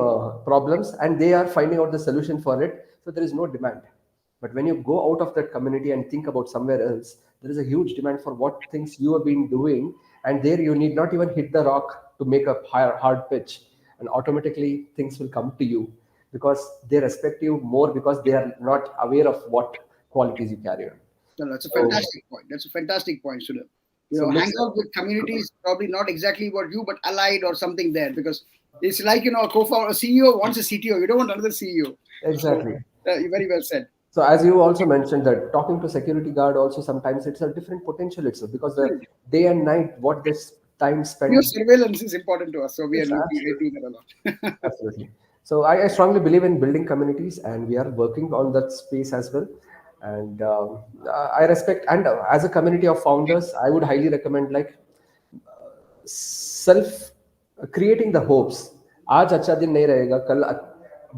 problems, and they are finding out the solution for it, so there is no demand. But when you go out of that community and think about somewhere else, there is a huge demand for what things you have been doing, and there you need not even hit the rock to make a hard pitch, and automatically things will come to you, because they respect you more, because they are not aware of what qualities you carry on. No, that's a fantastic point. That's a fantastic point, Sunil. Hang out with communities, probably not exactly what you, but allied or something there, because it's like, a co-founder, a CEO wants a CTO. You don't want another CEO. Exactly. So, very well said. So as you also mentioned, that talking to security guard also, sometimes it's a different potential itself, because the day and night, what this time spent. Your surveillance is important to us, so we are doing that a lot. Absolutely. So I strongly believe in building communities, and we are working on that space as well. And I respect, and as a community of founders, I would highly recommend like self creating the hopes. आज अच्छा दिन नहीं रहेगा, कल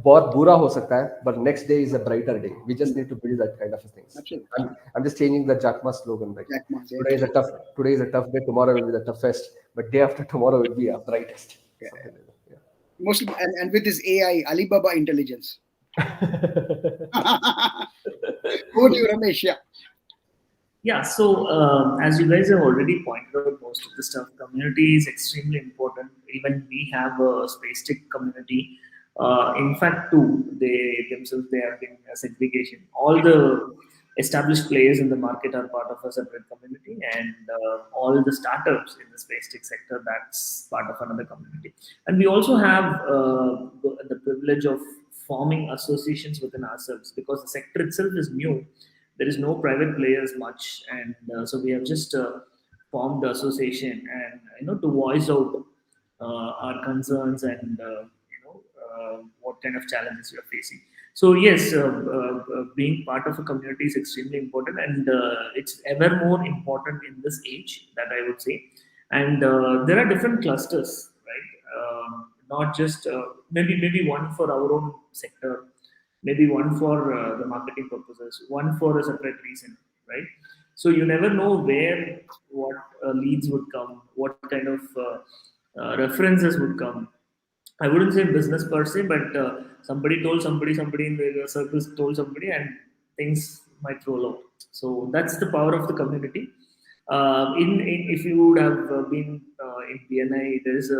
बहुत बुरा हो सकता है, but next day is a brighter day. We just need to build that kind of things. Absolutely. I'm just changing the Jack Ma slogan. Like Jack Ma, yeah. today is a tough day, tomorrow will be the toughest, but day after tomorrow will be our brightest. Yeah. Something like that. Yeah. Mostly, and with this AI, Alibaba intelligence. Over to you, Ramesh. Yeah. Yeah, so as you guys have already pointed out most of the stuff, community is extremely important. Even we have a space tech community. In fact, too, they themselves they have been a segregation. All the established players in the market are part of a separate community, and all the startups in the space tech sector, that's part of another community. And we also have the privilege of forming associations within ourselves because the sector itself is new. There is no private players much, and so we have just formed the association, and to voice out our concerns and what kind of challenges we are facing. So yes, being part of a community is extremely important, and it's ever more important in this age, that I would say. And there are different clusters, right? Not just maybe one for our own sector, maybe one for the marketing purposes, one for a separate reason, right? So you never know where what leads would come, what kind of references would come. I wouldn't say business per se, but somebody told somebody, somebody in the circles told somebody, and things might roll out. So that's the power of the community. If you would have been in BNI, there is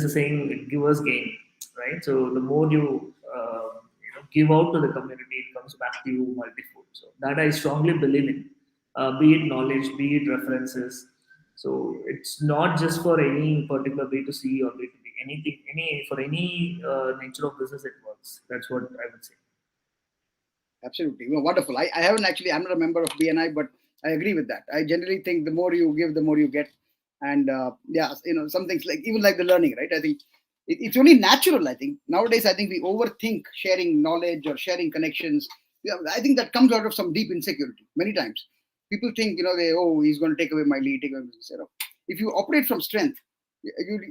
a saying, "Givers gain," right? So the more you give out to the community, it comes back to you multifold. So that I strongly believe in. Be it knowledge, be it references. So it's not just for any particular B2C or B2B. Anything, for any nature of business, it works. That's what I would say. Absolutely. Well, wonderful. I haven't actually, I'm not a member of BNI, but I agree with that. I generally think the more you give, the more you get. And yeah, some things like, even like the learning, right? I think it's only natural. I think nowadays, I think we overthink sharing knowledge or sharing connections. Yeah, I think that comes out of some deep insecurity many times. People think, he's going to take away my lead, take away my business. If you operate from strength,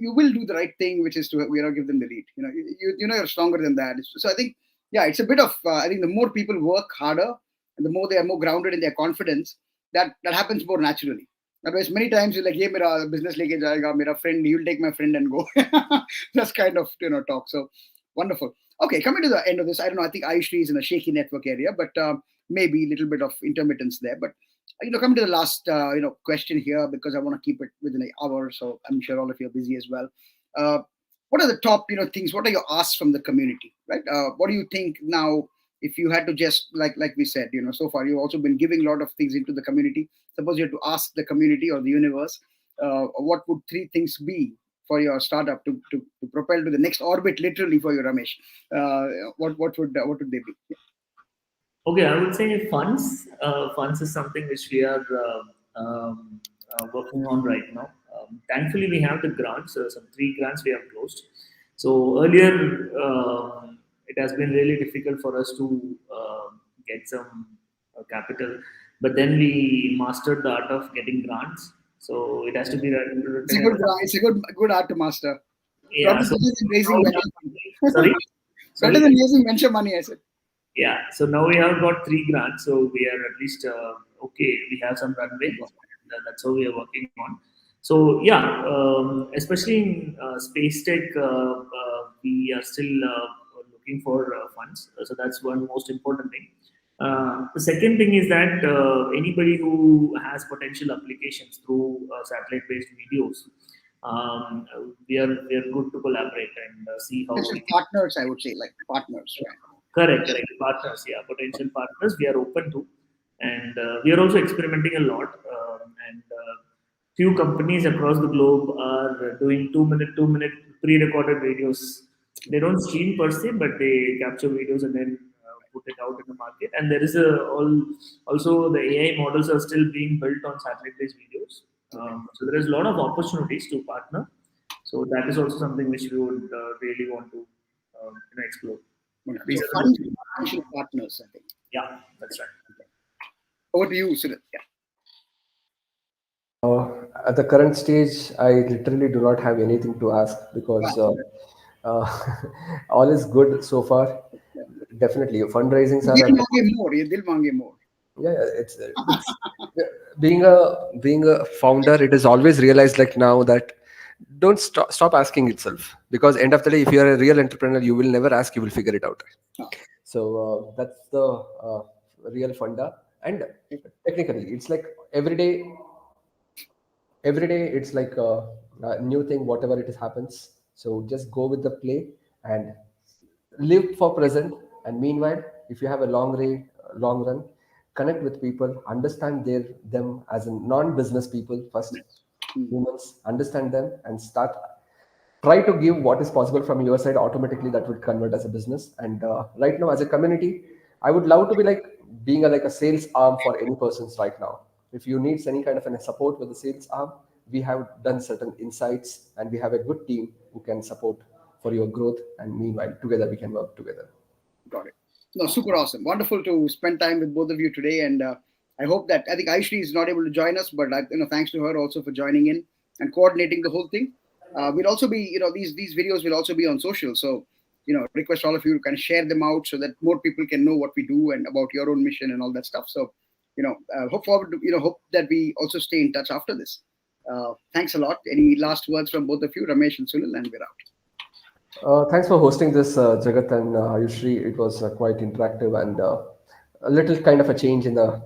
you will do the right thing, which is to give them the lead. You're stronger than that. So I think, yeah, it's a bit of I think the more people work harder and the more they are more grounded in their confidence, that happens more naturally. Otherwise, many times you're like, "Hey, mera business leke jayega, mera friend, you'll take my friend and go." That's kind of talk. So wonderful. Okay, coming to the end of this, I don't know. I think Ayushree is in a shaky network area, but maybe a little bit of intermittence there. But coming to the last question here, because I want to keep it within an hour, so I'm sure all of you are busy as well. What are the top things? What are your asks from the community, right? What do you think now? If you had to just like we said, so far you've also been giving a lot of things into the community. Suppose you had to ask the community or the universe, what would 3 things be for your startup to propel to the next orbit, literally, for you, Ramesh? What would they be? Yeah. Okay, I would say funds. Funds is something which we are working on right now. Thankfully, we have the grants. Some 3 grants we have closed. So earlier, it has been really difficult for us to get some capital, but then we mastered the art of getting grants. So it has to be written. It's a good art to master. Yeah. Probably So, better than raising venture money. sorry. Better than raising venture money, I said. Yeah, so now we have got 3 grants, so we are at least okay. We have some runway, and that's how we are working on. So yeah, especially in space tech, we are still looking for funds. So that's one most important thing. The second thing is that anybody who has potential applications through satellite-based videos, we are good to collaborate and see how. Partners, I would say, like partners. Right? Correct. Partners, yeah, potential partners we are open to, and we are also experimenting a lot. And few companies across the globe are doing 2-minute pre-recorded videos. They don't stream per se, but they capture videos and then put it out in the market. And there is also the AI models are still being built on satellite-based videos. So there is a lot of opportunities to partner. So that is also something which we would really want to explore. Wonderful. These So are the fund financial partners, I think. Yeah, that's right. Over to you, Sunil. Yeah. At the current stage, I literally do not have anything to ask because all is good so far. Definitely, fundraisings are Dil mange more. Ye dil mange more. it's being a founder. It is always realized like now that don't stop asking itself, because end of the day, if you are a real entrepreneur, you will never ask, you will figure it out. Ah. So that's the real funda. And technically, it's like every day it's like a new thing, whatever it is happens. So just go with the play and live for present. And meanwhile, if you have a long run, connect with people, understand them as a non-business people first, humans, understand them and start try to give what is possible from your side. Automatically that would convert as a business. And right now, as a community, I would love to be like being like a sales arm for any persons right now. If you need any kind of support with the sales arm, we have done certain insights and we have a good team who can support for your growth, and meanwhile together we can work together. Got it. No, super awesome. Wonderful to spend time with both of you today. And I hope that, I think Ayushree is not able to join us, but thanks to her also for joining in and coordinating the whole thing. We'll also be, these videos will also be on social. So, request all of you to kind of share them out so that more people can know what we do and about your own mission and all that stuff. So, hope that we also stay in touch after this. Thanks a lot. Any last words from both of you, Ramesh and Sunil, and we're out. Thanks for hosting this, Jagat and Ayushree. It was quite interactive and a little kind of a change in the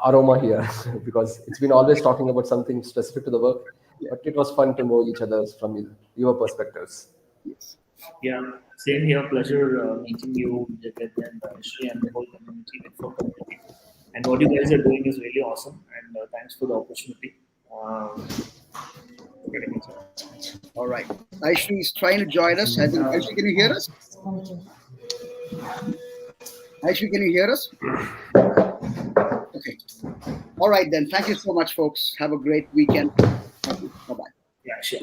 aroma here because it's been always talking about something specific to the work, but it was fun to know each other from your perspectives. Yes. Yeah, same here. Pleasure meeting you, Jagat and Ayushree, and the whole community, Vidphone community. And what you guys are doing is really awesome. And thanks for the opportunity. All right. Ayushree is trying to join us. I think, Ayushree, can you hear us? Ayushree, can you hear us? Okay. All right, then. Thank you so much, folks. Have a great weekend. Thank you. Bye-bye. Yeah, sure.